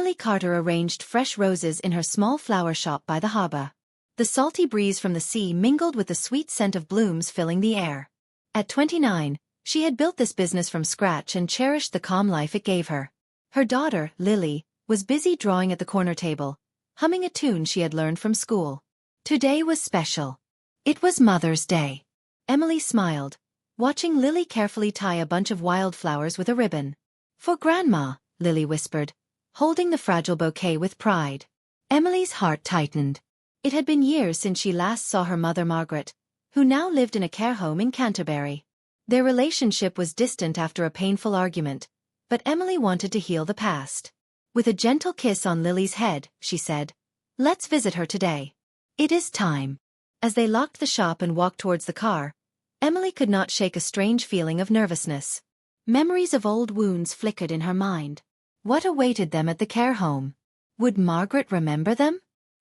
Emily Carter arranged fresh roses in her small flower shop by the harbor. The salty breeze from the sea mingled with the sweet scent of blooms filling the air. At 29, she had built this business from scratch and cherished the calm life it gave her. Her daughter, Lily, was busy drawing at the corner table, humming a tune she had learned from school. Today was special. It was Mother's Day. Emily smiled, watching Lily carefully tie a bunch of wildflowers with a ribbon. For Grandma, Lily whispered, holding the fragile bouquet with pride. Emily's heart tightened. It had been years since she last saw her mother Margaret, who now lived in a care home in Canterbury. Their relationship was distant after a painful argument, but Emily wanted to heal the past. With a gentle kiss on Lily's head, she said, "Let's visit her today. It is time." As they locked the shop and walked towards the car, Emily could not shake a strange feeling of nervousness. Memories of old wounds flickered in her mind. What awaited them at the care home? Would Margaret remember them?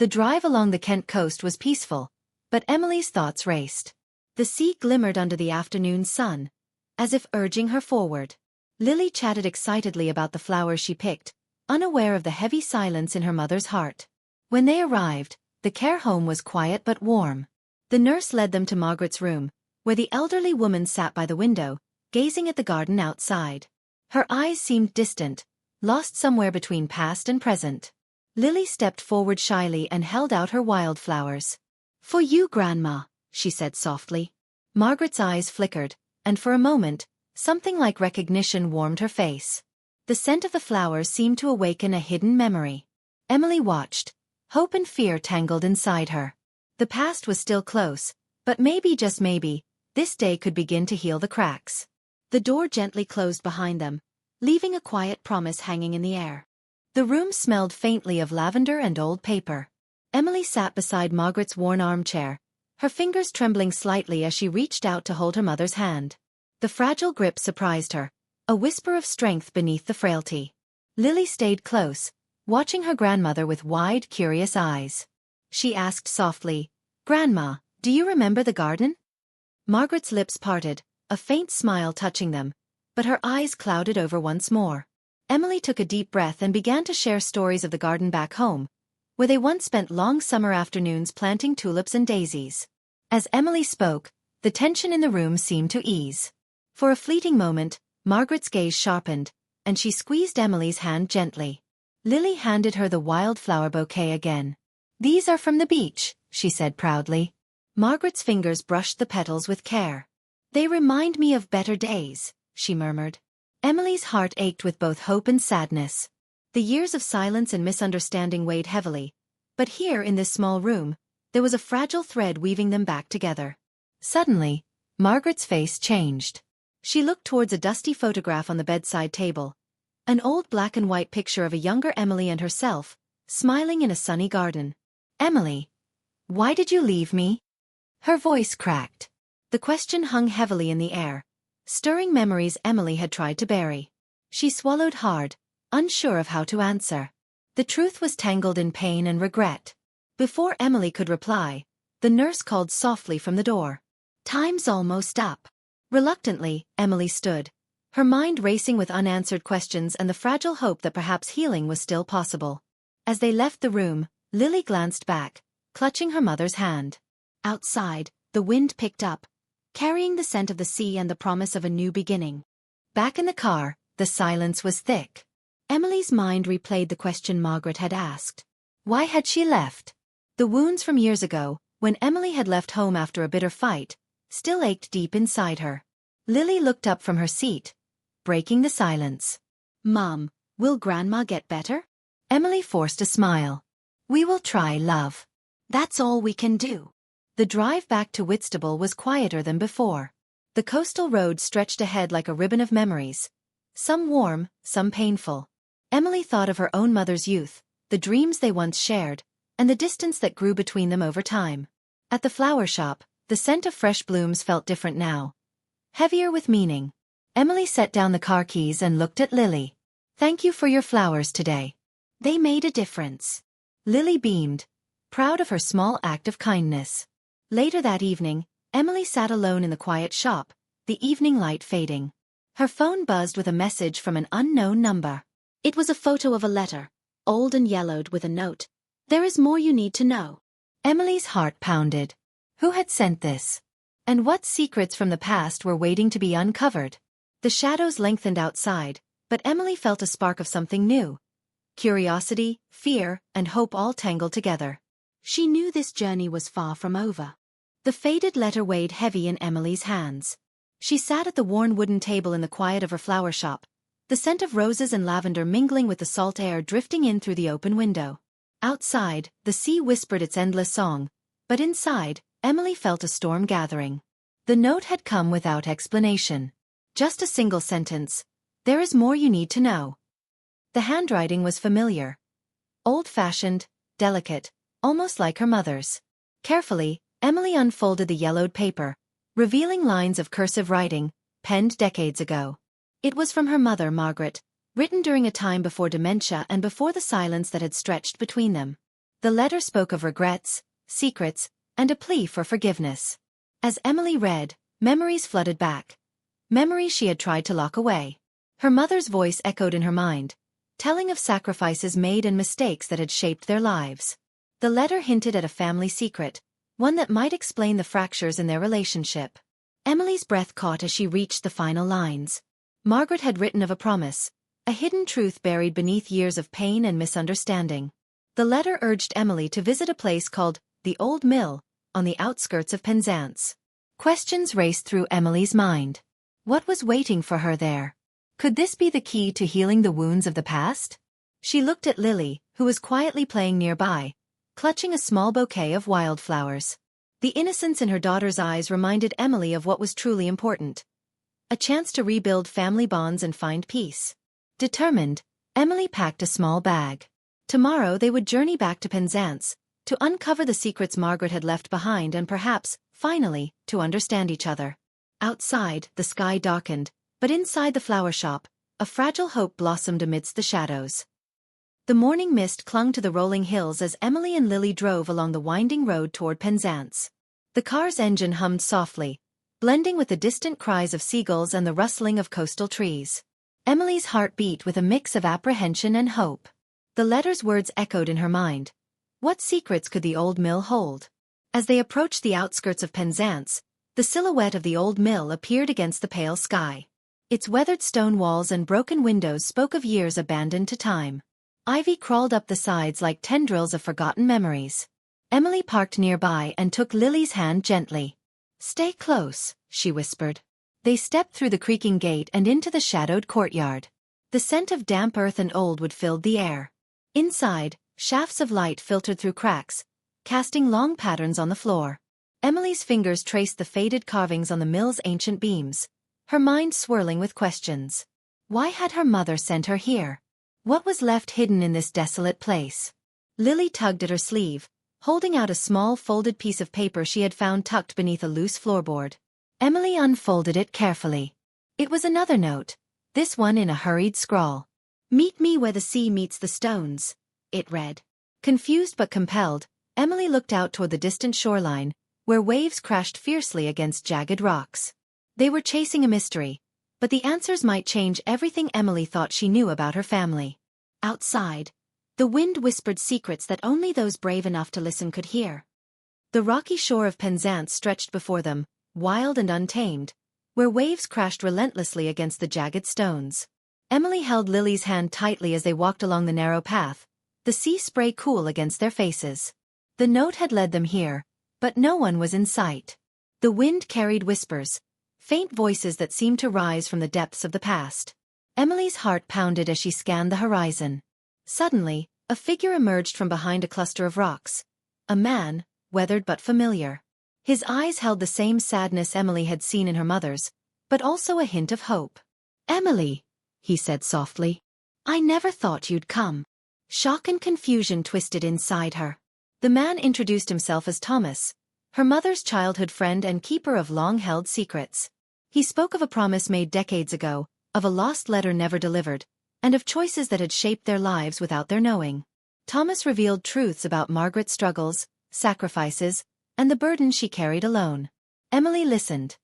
The drive along the Kent coast was peaceful, but Emily's thoughts raced. The sea glimmered under the afternoon sun, as if urging her forward. Lily chatted excitedly about the flowers she picked, unaware of the heavy silence in her mother's heart. When they arrived, the care home was quiet but warm. The nurse led them to Margaret's room, where the elderly woman sat by the window, gazing at the garden outside. Her eyes seemed distant, lost somewhere between past and present. Lily stepped forward shyly and held out her wildflowers. "For you, Grandma," she said softly. Margaret's eyes flickered, and for a moment, something like recognition warmed her face. The scent of the flowers seemed to awaken a hidden memory. Emily watched, hope and fear tangled inside her. The past was still close, but maybe, just maybe, this day could begin to heal the cracks. The door gently closed behind them, leaving a quiet promise hanging in the air. The room smelled faintly of lavender and old paper. Emily sat beside Margaret's worn armchair, her fingers trembling slightly as she reached out to hold her mother's hand. The fragile grip surprised her, a whisper of strength beneath the frailty. Lily stayed close, watching her grandmother with wide, curious eyes. She asked softly, "Grandma, do you remember the garden?" Margaret's lips parted, a faint smile touching them, but her eyes clouded over once more. Emily took a deep breath and began to share stories of the garden back home, where they once spent long summer afternoons planting tulips and daisies. As Emily spoke, the tension in the room seemed to ease. For a fleeting moment, Margaret's gaze sharpened, and she squeezed Emily's hand gently. Lily handed her the wildflower bouquet again. "These are from the beach," she said proudly. Margaret's fingers brushed the petals with care. "They remind me of better days," she murmured. Emily's heart ached with both hope and sadness. The years of silence and misunderstanding weighed heavily, but here in this small room, there was a fragile thread weaving them back together. Suddenly, Margaret's face changed. She looked towards a dusty photograph on the bedside table, an old black and white picture of a younger Emily and herself, smiling in a sunny garden. "Emily, why did you leave me?" Her voice cracked. The question hung heavily in the air, stirring memories Emily had tried to bury. She swallowed hard, unsure of how to answer. The truth was tangled in pain and regret. Before Emily could reply, the nurse called softly from the door. "Time's almost up." Reluctantly, Emily stood, her mind racing with unanswered questions and the fragile hope that perhaps healing was still possible. As they left the room, Lily glanced back, clutching her mother's hand. Outside, the wind picked up, carrying the scent of the sea and the promise of a new beginning. Back in the car, the silence was thick. Emily's mind replayed the question Margaret had asked. Why had she left? The wounds from years ago, when Emily had left home after a bitter fight, still ached deep inside her. Lily looked up from her seat, breaking the silence. "Mom, will Grandma get better?" Emily forced a smile. "We will try, love. That's all we can do." The drive back to Whitstable was quieter than before. The coastal road stretched ahead like a ribbon of memories, some warm, some painful. Emily thought of her own mother's youth, the dreams they once shared, and the distance that grew between them over time. At the flower shop, the scent of fresh blooms felt different now, heavier with meaning. Emily set down the car keys and looked at Lily. "Thank you for your flowers today. They made a difference." Lily beamed, proud of her small act of kindness. Later that evening, Emily sat alone in the quiet shop, the evening light fading. Her phone buzzed with a message from an unknown number. It was a photo of a letter, old and yellowed, with a note. "There is more you need to know." Emily's heart pounded. Who had sent this? And what secrets from the past were waiting to be uncovered? The shadows lengthened outside, but Emily felt a spark of something new. Curiosity, fear, and hope all tangled together. She knew this journey was far from over. The faded letter weighed heavy in Emily's hands. She sat at the worn wooden table in the quiet of her flower shop, the scent of roses and lavender mingling with the salt air drifting in through the open window. Outside, the sea whispered its endless song, but inside, Emily felt a storm gathering. The note had come without explanation. Just a single sentence. "There is more you need to know." The handwriting was familiar. Old-fashioned, delicate, almost like her mother's. Carefully, Emily unfolded the yellowed paper, revealing lines of cursive writing, penned decades ago. It was from her mother, Margaret, written during a time before dementia and before the silence that had stretched between them. The letter spoke of regrets, secrets, and a plea for forgiveness. As Emily read, memories flooded back. Memories she had tried to lock away. Her mother's voice echoed in her mind, telling of sacrifices made and mistakes that had shaped their lives. The letter hinted at a family secret, one that might explain the fractures in their relationship. Emily's breath caught as she reached the final lines. Margaret had written of a promise, a hidden truth buried beneath years of pain and misunderstanding. The letter urged Emily to visit a place called the Old Mill, on the outskirts of Penzance. Questions raced through Emily's mind. What was waiting for her there? Could this be the key to healing the wounds of the past? She looked at Lily, who was quietly playing nearby, clutching a small bouquet of wildflowers. The innocence in her daughter's eyes reminded Emily of what was truly important. A chance to rebuild family bonds and find peace. Determined, Emily packed a small bag. Tomorrow they would journey back to Penzance, to uncover the secrets Margaret had left behind and perhaps, finally, to understand each other. Outside, the sky darkened, but inside the flower shop, a fragile hope blossomed amidst the shadows. The morning mist clung to the rolling hills as Emily and Lily drove along the winding road toward Penzance. The car's engine hummed softly, blending with the distant cries of seagulls and the rustling of coastal trees. Emily's heart beat with a mix of apprehension and hope. The letter's words echoed in her mind. What secrets could the old mill hold? As they approached the outskirts of Penzance, the silhouette of the old mill appeared against the pale sky. Its weathered stone walls and broken windows spoke of years abandoned to time. Ivy crawled up the sides like tendrils of forgotten memories. Emily parked nearby and took Lily's hand gently. "Stay close," she whispered. They stepped through the creaking gate and into the shadowed courtyard. The scent of damp earth and old wood filled the air. Inside, shafts of light filtered through cracks, casting long patterns on the floor. Emily's fingers traced the faded carvings on the mill's ancient beams, her mind swirling with questions. Why had her mother sent her here? What was left hidden in this desolate place? Lily tugged at her sleeve, holding out a small folded piece of paper she had found tucked beneath a loose floorboard. Emily unfolded it carefully. It was another note, this one in a hurried scrawl. "Meet me where the sea meets the stones," it read. Confused but compelled, Emily looked out toward the distant shoreline, where waves crashed fiercely against jagged rocks. They were chasing a mystery, but the answers might change everything Emily thought she knew about her family. Outside, the wind whispered secrets that only those brave enough to listen could hear. The rocky shore of Penzance stretched before them, wild and untamed, where waves crashed relentlessly against the jagged stones. Emily held Lily's hand tightly as they walked along the narrow path, the sea spray cool against their faces. The note had led them here, but no one was in sight. The wind carried whispers, faint voices that seemed to rise from the depths of the past. Emily's heart pounded as she scanned the horizon. Suddenly, a figure emerged from behind a cluster of rocks. A man, weathered but familiar. His eyes held the same sadness Emily had seen in her mother's, but also a hint of hope. "Emily," he said softly. "I never thought you'd come." Shock and confusion twisted inside her. The man introduced himself as Thomas, her mother's childhood friend and keeper of long-held secrets. He spoke of a promise made decades ago, of a lost letter never delivered, and of choices that had shaped their lives without their knowing. Thomas revealed truths about Margaret's struggles, sacrifices, and the burden she carried alone. Emily listened,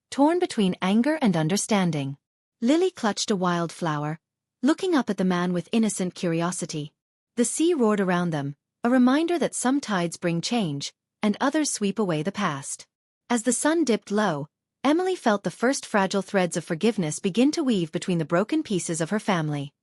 torn between anger and understanding. Lily clutched a wildflower, looking up at the man with innocent curiosity. The sea roared around them, a reminder that some tides bring change, and others sweep away the past. As the sun dipped low, Emily felt the first fragile threads of forgiveness begin to weave between the broken pieces of her family.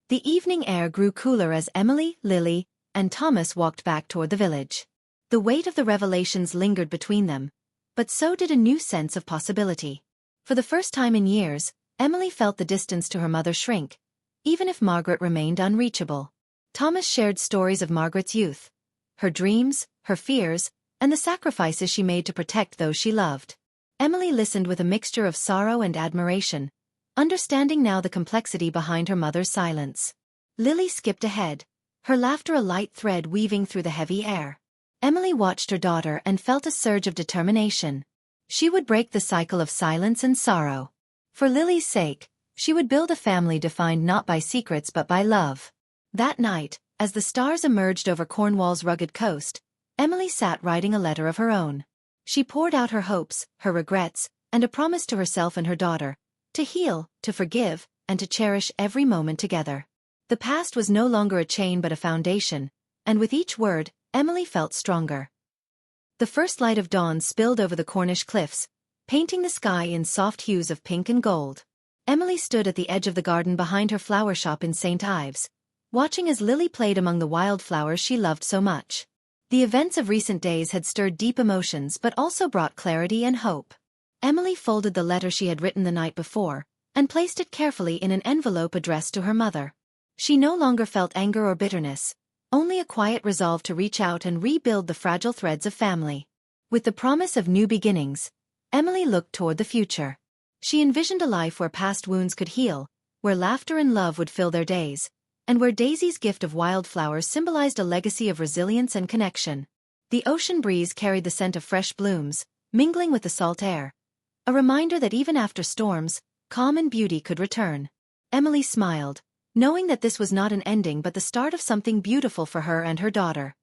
The evening air grew cooler as Emily, Lily, and Thomas walked back toward the village. The weight of the revelations lingered between them, but so did a new sense of possibility. For the first time in years, Emily felt the distance to her mother shrink, even if Margaret remained unreachable. Thomas shared stories of Margaret's youth, her dreams, her fears, and the sacrifices she made to protect those she loved. Emily listened with a mixture of sorrow and admiration, understanding now the complexity behind her mother's silence. Lily skipped ahead, her laughter a light thread weaving through the heavy air. Emily watched her daughter and felt a surge of determination. She would break the cycle of silence and sorrow. For Lily's sake, she would build a family defined not by secrets but by love. That night, as the stars emerged over Cornwall's rugged coast, Emily sat writing a letter of her own. She poured out her hopes, her regrets, and a promise to herself and her daughter, to heal, to forgive, and to cherish every moment together. The past was no longer a chain but a foundation, and with each word, Emily felt stronger. The first light of dawn spilled over the Cornish cliffs, painting the sky in soft hues of pink and gold. Emily stood at the edge of the garden behind her flower shop in St. Ives, watching as Lily played among the wildflowers she loved so much. The events of recent days had stirred deep emotions but also brought clarity and hope. Emily folded the letter she had written the night before, and placed it carefully in an envelope addressed to her mother. She no longer felt anger or bitterness, only a quiet resolve to reach out and rebuild the fragile threads of family. With the promise of new beginnings, Emily looked toward the future. She envisioned a life where past wounds could heal, where laughter and love would fill their days, and where Daisy's gift of wildflowers symbolized a legacy of resilience and connection. The ocean breeze carried the scent of fresh blooms, mingling with the salt air, a reminder that even after storms, calm and beauty could return. Emily smiled, knowing that this was not an ending but the start of something beautiful for her and her daughter.